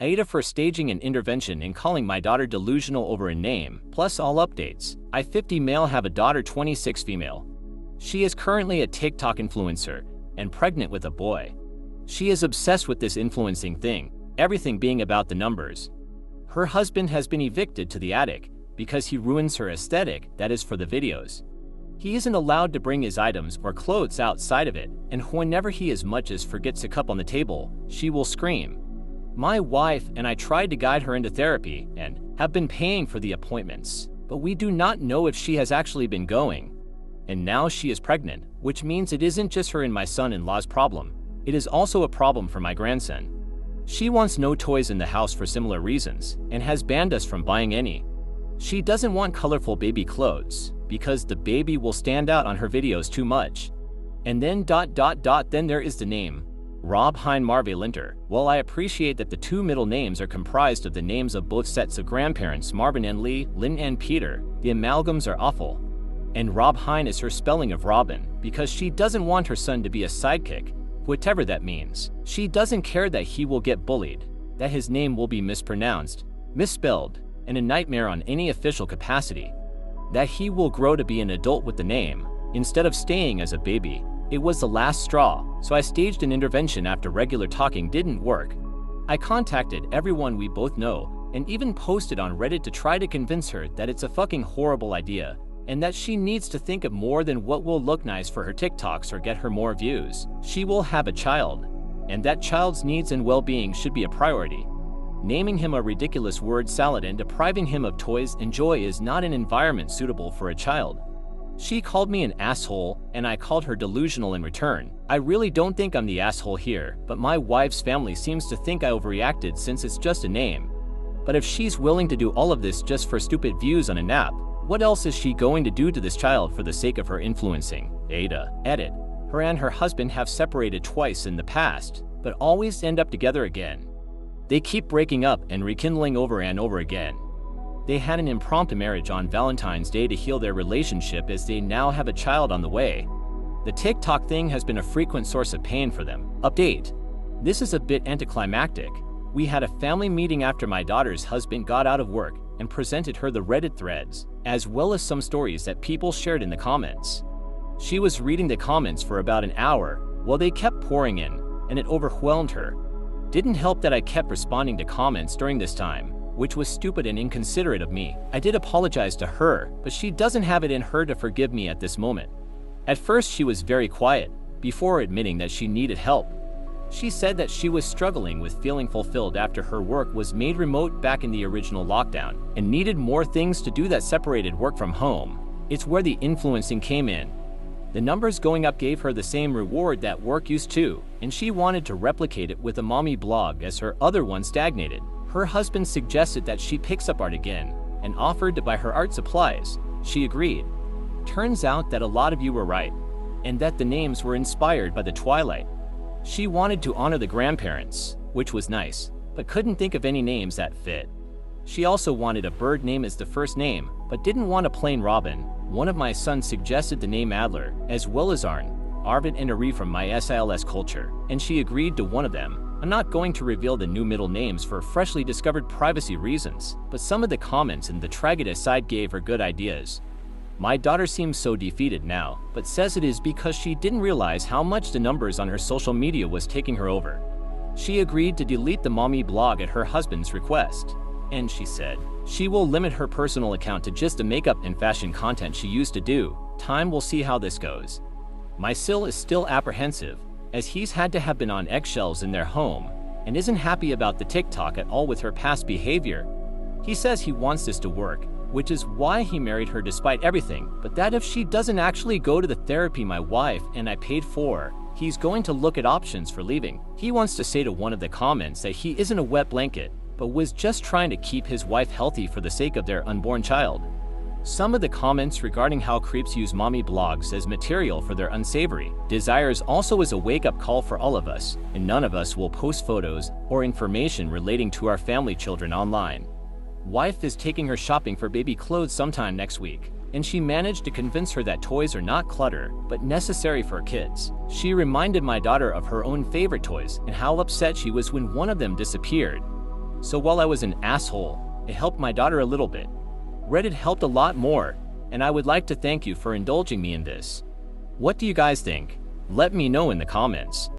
AITA for staging an intervention in calling my daughter delusional over a name, plus all updates. I 50 male have a daughter 26 female. She is currently a TikTok influencer and pregnant with a boy. She is obsessed with this influencing thing, everything being about the numbers. Her husband has been evicted to the attic because he ruins her aesthetic, that is for the videos. He isn't allowed to bring his items or clothes outside of it, and whenever he as much as forgets a cup on the table, she will scream. My wife and I tried to guide her into therapy and have been paying for the appointments, but we do not know if she has actually been going. And now she is pregnant, which means it isn't just her and my son-in-law's problem. It is also a problem for my grandson. She wants no toys in the house for similar reasons and has banned us from buying any. She doesn't want colorful baby clothes because the baby will stand out on her videos too much. And then then there is the name, Rob Hein Marve Linter. While I appreciate that the two middle names are comprised of the names of both sets of grandparents Marvin and Lee, Lynn and Peter, the amalgams are awful. And Rob Hein is her spelling of Robin because she doesn't want her son to be a sidekick, whatever that means. She doesn't care that he will get bullied, that his name will be mispronounced, misspelled, and a nightmare on any official capacity, that he will grow to be an adult with the name, instead of staying as a baby. It was the last straw, so I staged an intervention after regular talking didn't work. I contacted everyone we both know, and even posted on Reddit to try to convince her that it's a fucking horrible idea, and that she needs to think of more than what will look nice for her TikToks or get her more views. She will have a child, and that child's needs and well-being should be a priority. Naming him a ridiculous word salad and depriving him of toys and joy is not an environment suitable for a child. She called me an asshole, and I called her delusional in return. I really don't think I'm the asshole here, but my wife's family seems to think I overreacted since it's just a name. But if she's willing to do all of this just for stupid views on a nap, what else is she going to do to this child for the sake of her influencing? AITA. Edit. Her and her husband have separated twice in the past, but always end up together again. They keep breaking up and rekindling over and over again. They had an impromptu marriage on Valentine's Day to heal their relationship as they now have a child on the way. The TikTok thing has been a frequent source of pain for them. Update. This is a bit anticlimactic. We had a family meeting after my daughter's husband got out of work and presented her the Reddit threads, as well as some stories that people shared in the comments. She was reading the comments for about an hour while they kept pouring in, and it overwhelmed her. Didn't help that I kept responding to comments during this time, which was stupid and inconsiderate of me. I did apologize to her, but she doesn't have it in her to forgive me at this moment. At first she was very quiet, before admitting that she needed help. She said that she was struggling with feeling fulfilled after her work was made remote back in the original lockdown, and needed more things to do that separated work from home. It's where the influencing came in. The numbers going up gave her the same reward that work used to, and she wanted to replicate it with a mommy blog as her other one stagnated. Her husband suggested that she picks up art again, and offered to buy her art supplies. She agreed. Turns out that a lot of you were right, and that the names were inspired by the Twilight. She wanted to honor the grandparents, which was nice, but couldn't think of any names that fit. She also wanted a bird name as the first name, but didn't want a plain Robin. One of my sons suggested the name Adler, as well as Arn, Arvid and Ari from my SILS culture, and she agreed to one of them. I'm not going to reveal the new middle names for freshly discovered privacy reasons, but some of the comments in the Tragedy side gave her good ideas. My daughter seems so defeated now, but says it is because she didn't realize how much the numbers on her social media was taking her over. She agreed to delete the mommy blog at her husband's request, and she said she will limit her personal account to just the makeup and fashion content she used to do. Time will see how this goes. My Sil is still apprehensive, as he's had to have been on eggshells in their home, and isn't happy about the TikTok at all with her past behavior. He says he wants this to work, which is why he married her despite everything, but that if she doesn't actually go to the therapy my wife and I paid for, he's going to look at options for leaving. He wants to say to one of the comments that he isn't a wet blanket, but was just trying to keep his wife healthy for the sake of their unborn child. Some of the comments regarding how creeps use mommy blogs as material for their unsavory desires also is a wake-up call for all of us, and none of us will post photos or information relating to our family children online. Wife is taking her shopping for baby clothes sometime next week, and she managed to convince her that toys are not clutter, but necessary for kids. She reminded my daughter of her own favorite toys and how upset she was when one of them disappeared. So while I was an asshole, it helped my daughter a little bit. Reddit helped a lot more, and I would like to thank you for indulging me in this. What do you guys think? Let me know in the comments.